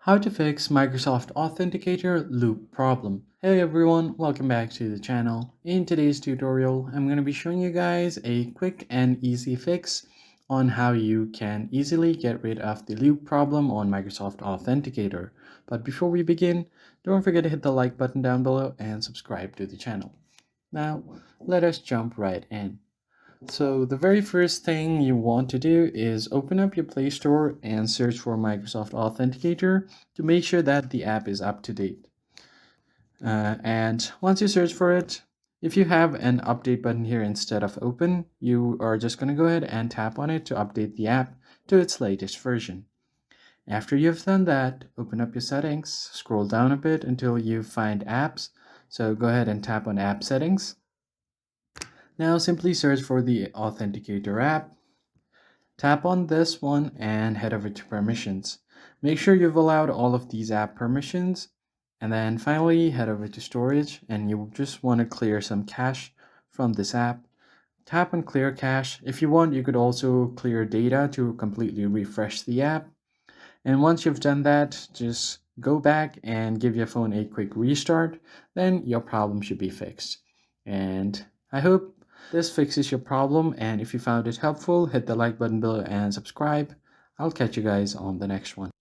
How to fix Microsoft Authenticator loop problem. Hey everyone, welcome back to the channel. In today's tutorial, I'm going to be showing you guys a quick and easy fix on how you can easily get rid of the loop problem on Microsoft Authenticator. But before we begin, don't forget to hit the like button down below and subscribe to the channel. Now, let us jump right in. So the very first thing you want to do is open up your Play Store and search for Microsoft Authenticator to make sure that the app is up to date. And once you search for it, if you have an update button here instead of open, you are just going to go ahead and tap on it to update the app to its latest version. After you've done that, open up your settings, scroll down a bit until you find apps. So go ahead and tap on app settings. Now simply search for the Authenticator app. Tap on this one and head over to permissions. Make sure you've allowed all of these app permissions, and then finally head over to storage, and you just want to clear some cache from this app. Tap on clear cache. If you want, you could also clear data to completely refresh the app. And once you've done that, just go back and give your phone a quick restart. Then your problem should be fixed. And I hope this fixes your problem, and if you found it helpful, hit the like button below and subscribe. I'll catch you guys on the next one.